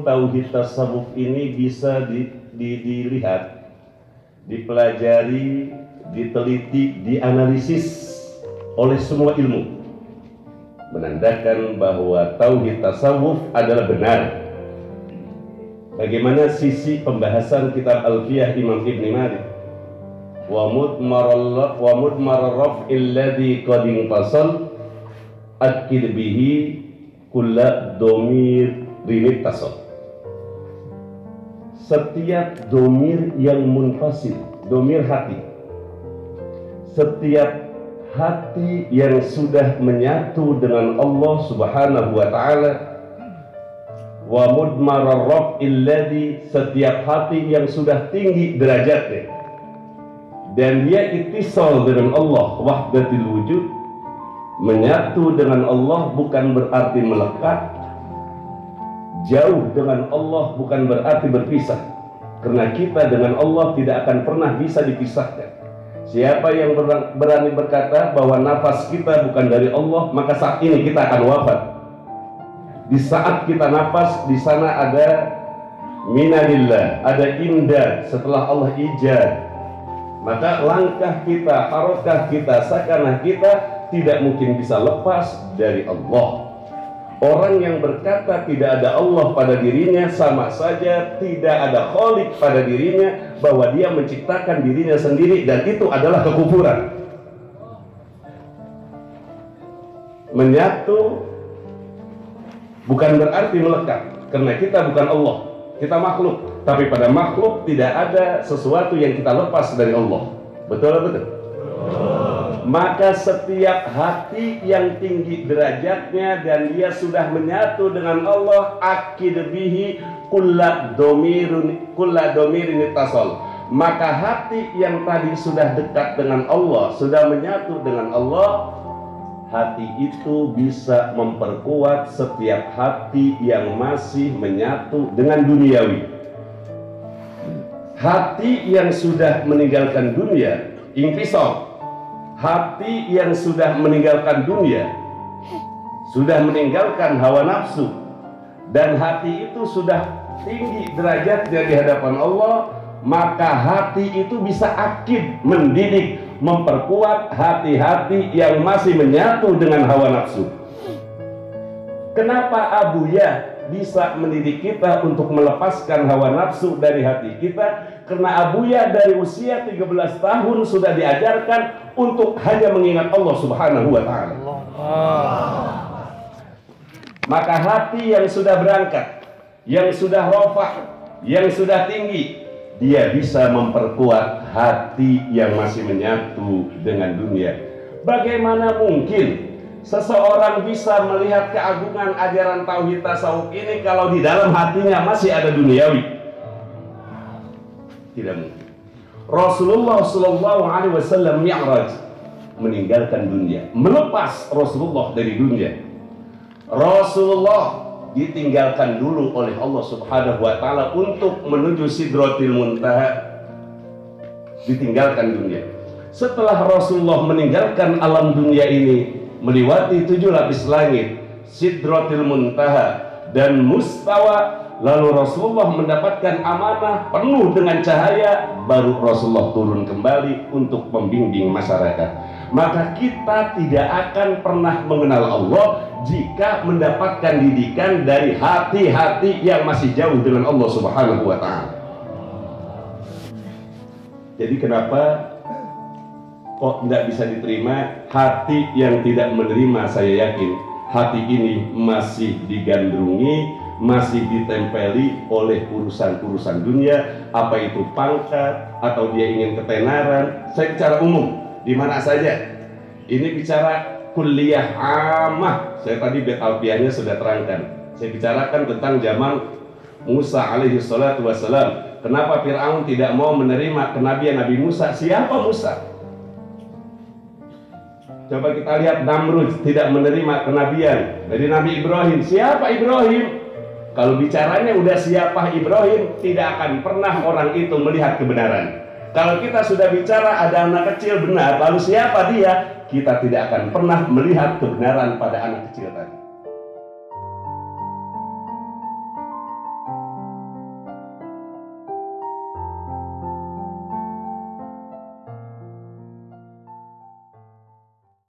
usul tauhid tasawuf ini bisa dilihat, dipelajari, diteliti, dianalisis oleh semua ilmu, menandakan bahwa tauhid tasawuf adalah benar. Bagaimana sisi pembahasan kitab Alfiyah Imam Ibn Malik, wa mudmarar raf'il ladzi qad infasal akid bihi kulla domir rinittasal. Setiap domir yang munfasil, domir hati, setiap hati yang sudah menyatu dengan Allah Subhanahu wa ta'ala, wa mudmarar raf'il ladzi, setiap hati yang sudah tinggi derajatnya dan dia ittisal dengan Allah wahdatul wujud, menyatu dengan Allah bukan berarti melekat, jauh dengan Allah bukan berarti berpisah, karena kita dengan Allah tidak akan pernah bisa dipisahkan. Siapa yang berani berkata bahwa nafas kita bukan dari Allah, maka saat ini kita akan wafat. Di saat kita nafas, di sana ada minalillah, ada imdad setelah Allah ijad. Maka langkah kita, harokah kita, sakanah kita tidak mungkin bisa lepas dari Allah. Orang yang berkata tidak ada Allah pada dirinya sama saja tidak ada Khalik pada dirinya, bahwa dia menciptakan dirinya sendiri, dan itu adalah kekufuran. Menyatu bukan berarti melekat, karena kita bukan Allah, kita makhluk. Tapi pada makhluk tidak ada sesuatu yang kita lepas dari Allah. Betul atau betul? Maka setiap hati yang tinggi derajatnya dan dia sudah menyatu dengan Allah, akid bihi kulla domirin ittasal. Maka hati yang tadi sudah dekat dengan Allah, sudah menyatu dengan Allah, hati itu bisa memperkuat setiap hati yang masih menyatu dengan duniawi. Hati yang sudah meninggalkan dunia, infisal. Hati yang sudah meninggalkan dunia, sudah meninggalkan hawa nafsu, dan hati itu sudah tinggi derajatnya di hadapan Allah, maka hati itu bisa akid, mendidik, memperkuat hati-hati yang masih menyatu dengan hawa nafsu. Kenapa Abuya bisa mendidik kita untuk melepaskan hawa nafsu dari hati kita? Karena Abuya dari usia 13 tahun sudah diajarkan untuk hanya mengingat Allah Subhanahu wa ta'ala. Maka hati yang sudah berangkat, yang sudah rofah, yang sudah tinggi, dia bisa memperkuat hati yang masih menyatu dengan dunia. Bagaimana mungkin seseorang bisa melihat keagungan ajaran tauhid tasawuf ini kalau di dalam hatinya masih ada duniawi? Tidak mungkin. Rasulullah Shallallahu Alaihi Wasallam mi'raj, meninggalkan dunia, melepas Rasulullah dari dunia. Rasulullah ditinggalkan dulu oleh Allah Subhanahu Wa Taala untuk menuju Sidratil Muntaha, ditinggalkan dunia. Setelah Rasulullah meninggalkan alam dunia ini, melewati 7 lapis langit, Sidratil Muntaha dan Mustawa, lalu Rasulullah mendapatkan amanah penuh dengan cahaya, baru Rasulullah turun kembali untuk membimbing masyarakat. Maka kita tidak akan pernah mengenal Allah jika mendapatkan didikan dari hati-hati yang masih jauh dengan Allah Subhanahu wa ta'ala. Jadi kenapa kok tidak bisa diterima hati yang tidak menerima? Saya yakin hati ini masih digandrungi, masih ditempeli oleh urusan-urusan dunia, apa itu pangkat, atau dia ingin ketenaran. Saya bicara umum, di mana saja. Ini bicara kuliah amah. Saya tadi betalpiahnya sudah terangkan. Saya bicarakan tentang zaman Musa alaihi salatu wassalam. Kenapa Fir'aun tidak mau menerima kenabian Nabi Musa? Siapa Musa? Coba kita lihat, Namrud tidak menerima kenabian dari Nabi Ibrahim. Siapa Ibrahim? Kalau bicaranya udah siapa Ibrahim, tidak akan pernah orang itu melihat kebenaran. Kalau kita sudah bicara ada anak kecil benar, lalu siapa dia? Kita tidak akan pernah melihat kebenaran pada anak kecil tadi.